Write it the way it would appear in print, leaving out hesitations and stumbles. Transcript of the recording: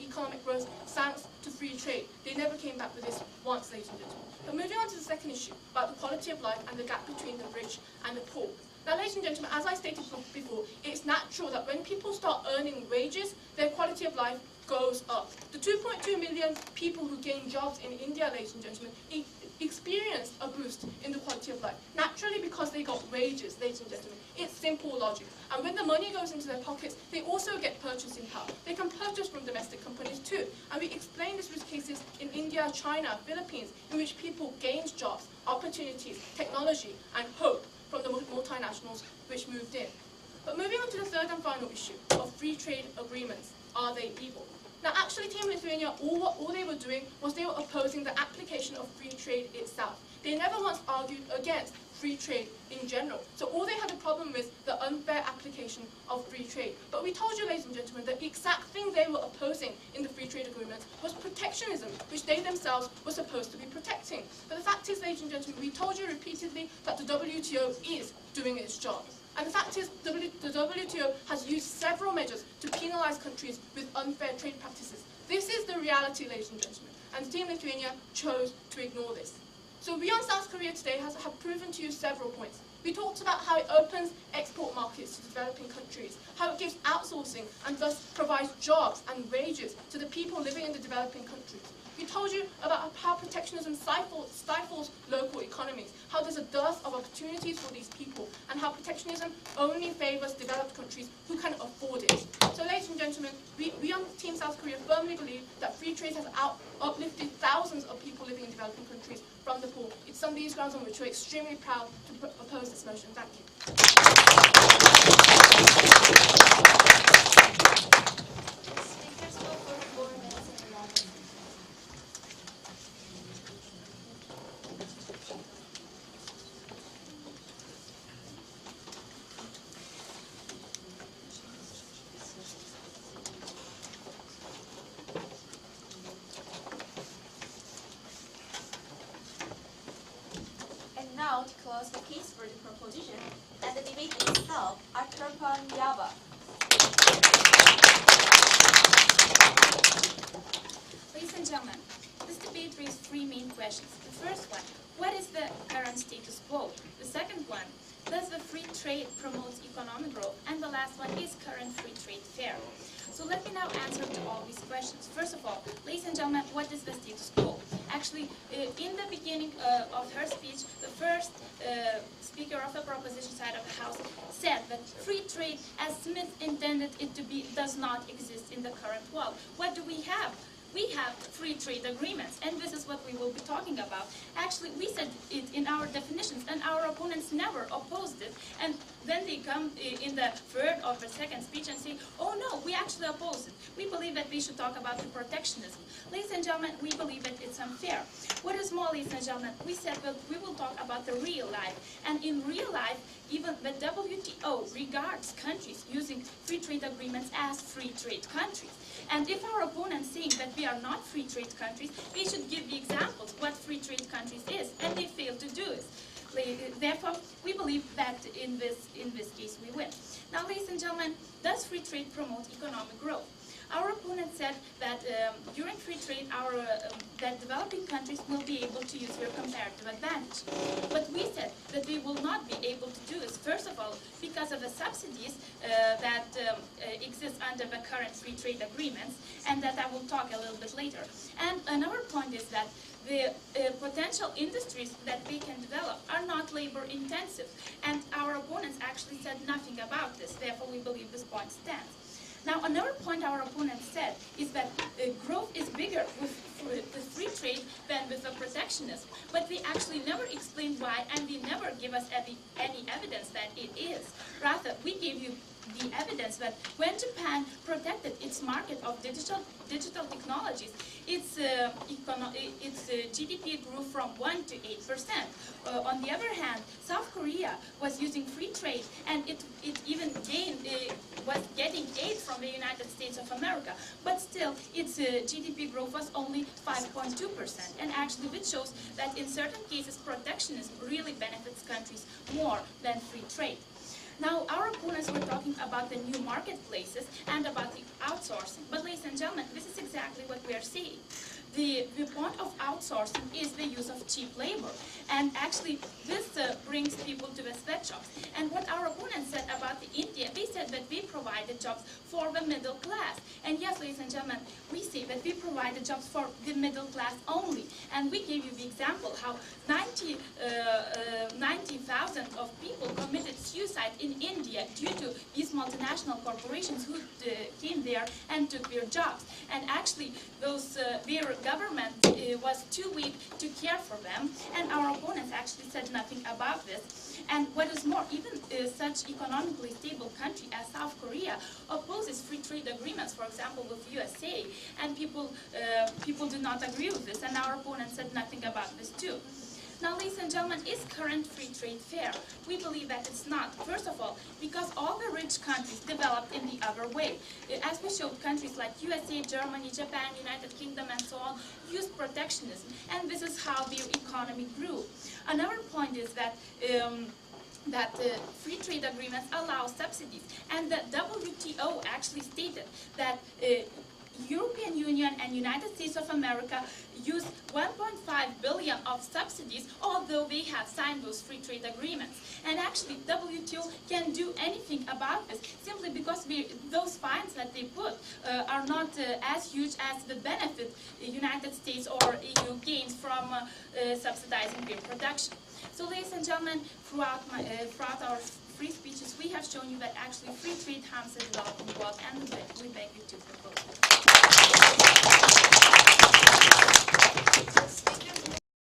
economic growth thanks to free trade. They never came back with this once, ladies and gentlemen. But moving on to the second issue, about the quality of life and the gap between the rich and the poor. Now, ladies and gentlemen, as I stated before, it's natural that when people start earning wages, their quality of life goes up. The 2.2 million people who gained jobs in India, ladies and gentlemen, experienced a boost in the quality of life. Naturally, because they got wages, ladies and gentlemen. It's simple logic. And when the money goes into their pockets, they also get purchasing power. They can purchase from domestic companies too. And we explained this with cases in India, China, Philippines, in which people gained jobs, opportunities, technology, and hope from the multinationals which moved in. But moving on to the third and final issue of free trade agreements. Are they evil? Now, actually, Team Lithuania, all they were doing was they were opposing the application of free trade itself. They never once argued against free trade in general. So all they had a problem with the unfair application of free trade. But we told you, ladies and gentlemen, that the exact thing they were opposing in the free trade agreement was protectionism, which they themselves were supposed to be protecting. But the fact is, ladies and gentlemen, we told you repeatedly that the WTO is doing its job. And the fact is, the WTO has used several measures to penalize countries with unfair trade practices. This is the reality, ladies and gentlemen, and Team Lithuania chose to ignore this. So we on South Korea today have proven to you several points. We talked about how it opens export markets to developing countries, how it gives outsourcing and thus provides jobs and wages to the people living in the developing countries. We told you about how protectionism stifles local economies, how there's a dearth of opportunities for these people, and how protectionism only favors developed countries who can afford it. So, ladies and gentlemen, we on Team South Korea firmly believe that free trade has uplifted thousands of people living in developing countries from the poor. It's on these grounds on which we're extremely proud to oppose this motion. Thank you. Now, to close the case for the proposition and the debate itself, Arthurpan Yaba. Ladies and gentlemen, this debate raised three main questions. The first one, what is the current status quo? The second one, does the free trade promote economic growth? And the last one, is current free trade fair? So let me now answer to all these questions. First of all, ladies and gentlemen, what is the status quo? Actually, in the beginning of her speech, the first speaker of the proposition side of the House said that free trade, as Smith intended it to be, does not exist in the current world. What do we have? We have free trade agreements, and this is what we will be talking about. Actually, we said it in our definitions, and our opponents never opposed it. And then they come in the third or the second speech and say, oh no, we actually oppose it. We believe that we should talk about the protectionism. Ladies and gentlemen, we believe that it's unfair. What is more, ladies and gentlemen, we said that we will talk about the real life. And in real life, even the WTO regards countries using free trade agreements as free trade countries. And if our opponents think that we are not free trade countries, we should give the examples what free trade countries is, and they fail to do it. Therefore, we believe that in this case we win. Now, ladies and gentlemen, does free trade promote economic growth? Our opponent said that during free trade, that developing countries will be able to use their comparative advantage. But we said that they will not be able to do this, first of all, because of the subsidies that exist under the current free trade agreements, and that I will talk a little bit later. And another point is that the potential industries that they can develop are not labor intensive, and our opponents actually said nothing about this. Therefore, we believe this point stands. Now, another point our opponents said is that growth is bigger with free trade than with the protectionism. But they actually never explained why, and they never give us any evidence that it is. Rather, we gave you the evidence that when Japan protected its market of digital technologies, its GDP grew from 1 to 8%. On the other hand, South Korea was using free trade, and it even was getting aid from the United States of America. But still, its GDP growth was only 5.2%. And actually, which shows that in certain cases, protectionism really benefits countries more than free trade. Now, our opponents were talking about the new marketplaces and about the outsourcing. But ladies and gentlemen, this is exactly exactly what we are saying. The point of outsourcing is the use of cheap labor, and actually this brings people to the sweatshops. And what our opponents said about India, they said that we provided jobs for the middle class. And yes, ladies and gentlemen, we say that we provided jobs for the middle class only. And we gave you the example how 90,000 of people committed suicide in India due to these multinational corporations who came there and took their jobs. And actually, those their government was too weak to care for them, and our opponents actually said nothing about this. And what is more, even such economically stable country as South Korea opposes free trade agreements, for example, with USA, and people do not agree with this, and our opponents said nothing about this too. Now, ladies and gentlemen, is current free trade fair? We believe that it's not. First of all, because all the rich countries developed in the other way. As we showed, countries like USA, Germany, Japan, United Kingdom, and so on, used protectionism, and this is how their economy grew. Another point is that free trade agreements allow subsidies, and the WTO actually stated that European Union and United States of America use 1.5 billion of subsidies, although they have signed those free trade agreements. And actually, WTO can do anything about this simply because those fines that they put are not as huge as the benefit the United States or EU gains from subsidizing their production. So, ladies and gentlemen, throughout our free speeches, we have shown you that actually free trade harms the developing world, and we beg you to propose it.